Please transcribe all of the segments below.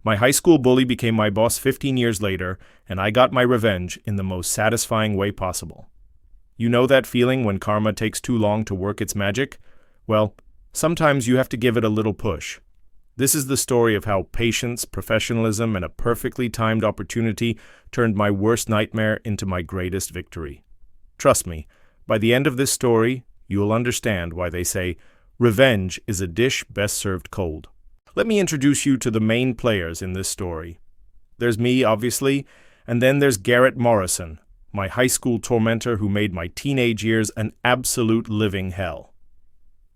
My high school bully became my boss 15 years later, and I got my revenge in the most satisfying way possible. You know that feeling when karma takes too long to work its magic? Well, sometimes you have to give it a little push. This is the story of how patience, professionalism, and a perfectly timed opportunity turned my worst nightmare into my greatest victory. Trust me, by the end of this story, you'll understand why they say, revenge is a dish best served cold. Let me introduce you to the main players in this story. There's me, obviously, and then there's Garrett Morrison, my high school tormentor who made my teenage years an absolute living hell.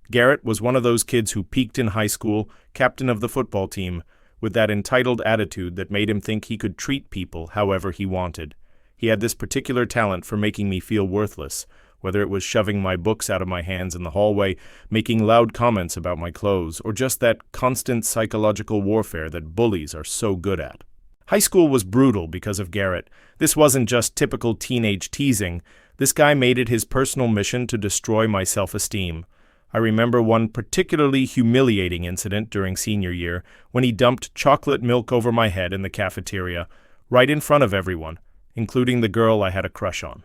Garrett was one of those kids who peaked in high school, captain of the football team, with that entitled attitude that made him think he could treat people however he wanted. He had this particular talent for making me feel worthless, whether it was shoving my books out of my hands in the hallway, making loud comments about my clothes, or just that constant psychological warfare that bullies are so good at. High school was brutal because of Garrett. This wasn't just typical teenage teasing. This guy made it his personal mission to destroy my self-esteem. I remember one particularly humiliating incident during senior year when he dumped chocolate milk over my head in the cafeteria, right in front of everyone, including the girl I had a crush on.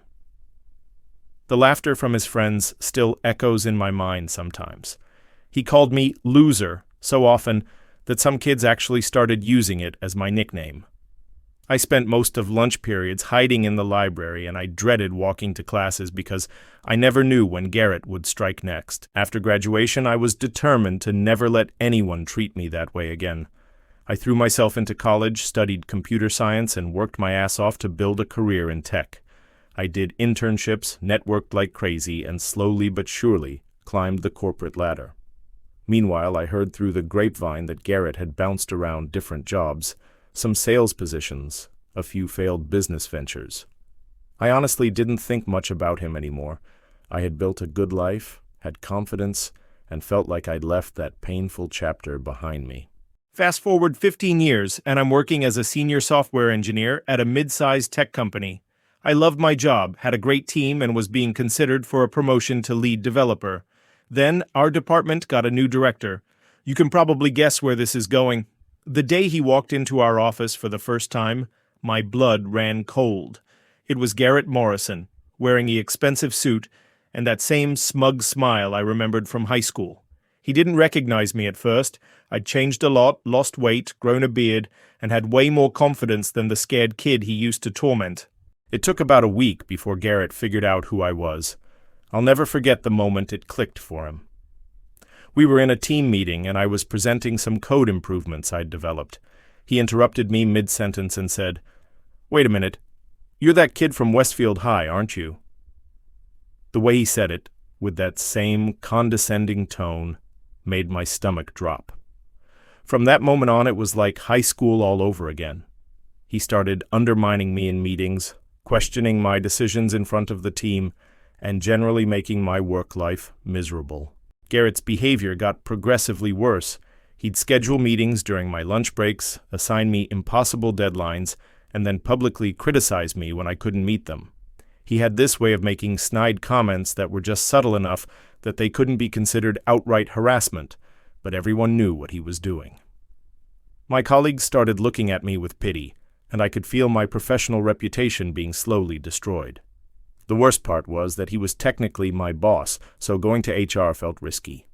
The laughter from his friends still echoes in my mind sometimes. He called me loser so often that some kids actually started using it as my nickname. I spent most of lunch periods hiding in the library, and I dreaded walking to classes because I never knew when Garrett would strike next. After graduation, I was determined to never let anyone treat me that way again. I threw myself into college, studied computer science, and worked my ass off to build a career in tech. I did internships, networked like crazy, and slowly but surely climbed the corporate ladder. Meanwhile, I heard through the grapevine that Garrett had bounced around different jobs, some sales positions, a few failed business ventures. I honestly didn't think much about him anymore. I had built a good life, had confidence, and felt like I'd left that painful chapter behind me. Fast forward 15 years, and I'm working as a senior software engineer at a mid-sized tech company. I loved my job, had a great team, and was being considered for a promotion to lead developer. Then, our department got a new director. You can probably guess where this is going. The day he walked into our office for the first time, my blood ran cold. It was Garrett Morrison, wearing the expensive suit and that same smug smile I remembered from high school. He didn't recognize me at first. I'd changed a lot, lost weight, grown a beard, and had way more confidence than the scared kid he used to torment. It took about a week before Garrett figured out who I was. I'll never forget the moment it clicked for him. We were in a team meeting, and I was presenting some code improvements I'd developed. He interrupted me mid-sentence and said, "Wait a minute. You're that kid from Westfield High, aren't you?" The way he said it, with that same condescending tone, made my stomach drop. From that moment on, it was like high school all over again. He started undermining me in meetings, questioning my decisions in front of the team, and generally making my work life miserable. Garrett's behavior got progressively worse. He'd schedule meetings during my lunch breaks, assign me impossible deadlines, and then publicly criticize me when I couldn't meet them. He had this way of making snide comments that were just subtle enough that they couldn't be considered outright harassment, but everyone knew what he was doing. My colleagues started looking at me with pity, and I could feel my professional reputation being slowly destroyed. The worst part was that he was technically my boss, so going to HR felt risky.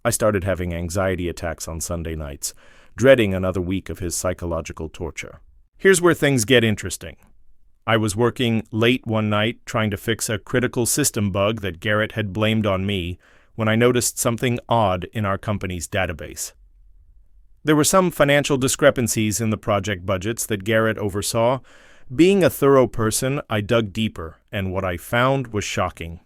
I started having anxiety attacks on Sunday nights, dreading another week of his psychological torture. Here's where things get interesting. I was working late one night trying to fix a critical system bug that Garrett had blamed on me when I noticed something odd in our company's database. There were some financial discrepancies in the project budgets that Garrett oversaw. Being a thorough person, I dug deeper, and what I found was shocking.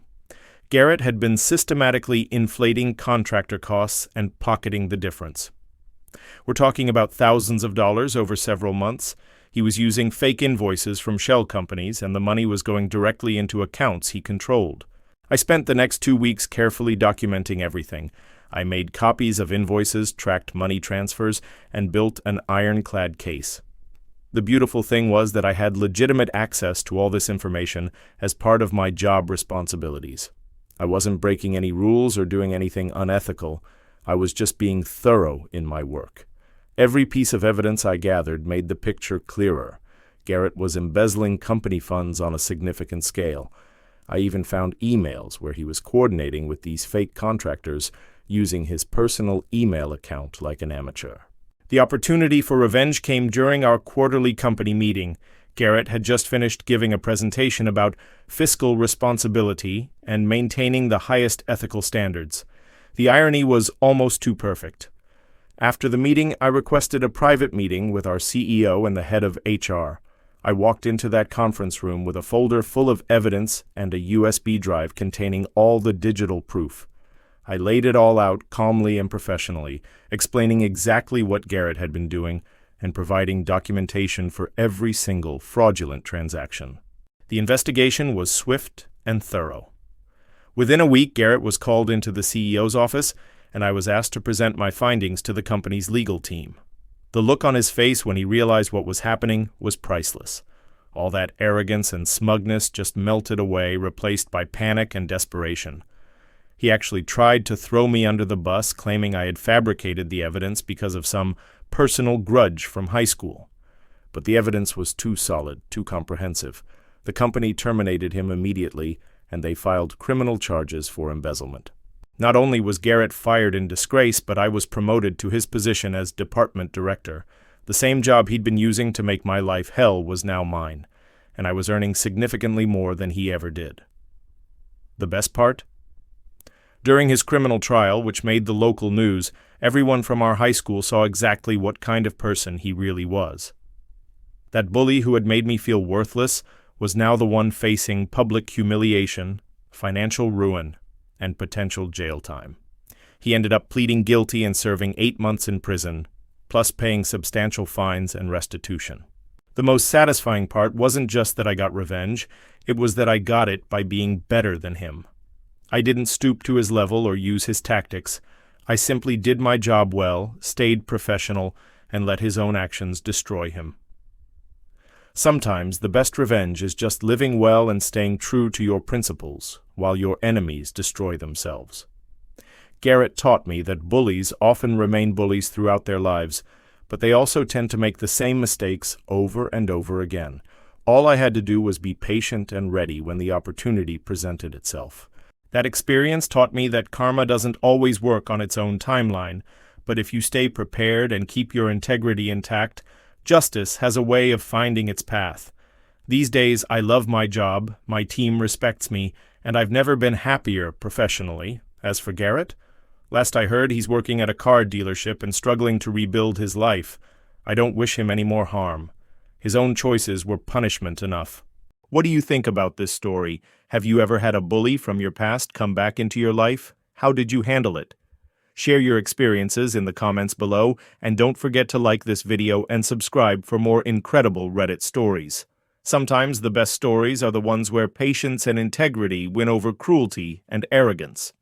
Garrett had been systematically inflating contractor costs and pocketing the difference. We're talking about thousands of dollars over several months. He was using fake invoices from shell companies, and the money was going directly into accounts he controlled. I spent the next 2 weeks carefully documenting everything. I made copies of invoices, tracked money transfers, and built an ironclad case. The beautiful thing was that I had legitimate access to all this information as part of my job responsibilities. I wasn't breaking any rules or doing anything unethical. I was just being thorough in my work. Every piece of evidence I gathered made the picture clearer. Garrett was embezzling company funds on a significant scale. I even found emails where he was coordinating with these fake contractors using his personal email account like an amateur. The opportunity for revenge came during our quarterly company meeting. Garrett had just finished giving a presentation about fiscal responsibility and maintaining the highest ethical standards. The irony was almost too perfect. After the meeting, I requested a private meeting with our CEO and the head of HR. I walked into that conference room with a folder full of evidence and a USB drive containing all the digital proof. I laid it all out calmly and professionally, explaining exactly what Garrett had been doing and providing documentation for every single fraudulent transaction. The investigation was swift and thorough. Within a week, Garrett was called into the CEO's office, and I was asked to present my findings to the company's legal team. The look on his face when he realized what was happening was priceless. All that arrogance and smugness just melted away, replaced by panic and desperation. He actually tried to throw me under the bus, claiming I had fabricated the evidence because of some personal grudge from high school. But the evidence was too solid, too comprehensive. The company terminated him immediately, and they filed criminal charges for embezzlement. Not only was Garrett fired in disgrace, but I was promoted to his position as department director. The same job he'd been using to make my life hell was now mine, and I was earning significantly more than he ever did. The best part? During his criminal trial, which made the local news, everyone from our high school saw exactly what kind of person he really was. That bully who had made me feel worthless was now the one facing public humiliation, financial ruin, and potential jail time. He ended up pleading guilty and serving 8 months in prison, plus paying substantial fines and restitution. The most satisfying part wasn't just that I got revenge, it was that I got it by being better than him. I didn't stoop to his level or use his tactics. I simply did my job well, stayed professional, and let his own actions destroy him. Sometimes the best revenge is just living well and staying true to your principles, while your enemies destroy themselves. Garrett taught me that bullies often remain bullies throughout their lives, but they also tend to make the same mistakes over and over again. All I had to do was be patient and ready when the opportunity presented itself. That experience taught me that karma doesn't always work on its own timeline, but if you stay prepared and keep your integrity intact, justice has a way of finding its path. These days, I love my job, my team respects me, and I've never been happier professionally. As for Garrett, last I heard he's working at a car dealership and struggling to rebuild his life. I don't wish him any more harm. His own choices were punishment enough. What do you think about this story? Have you ever had a bully from your past come back into your life? How did you handle it? Share your experiences in the comments below, and don't forget to like this video and subscribe for more incredible Reddit stories. Sometimes the best stories are the ones where patience and integrity win over cruelty and arrogance.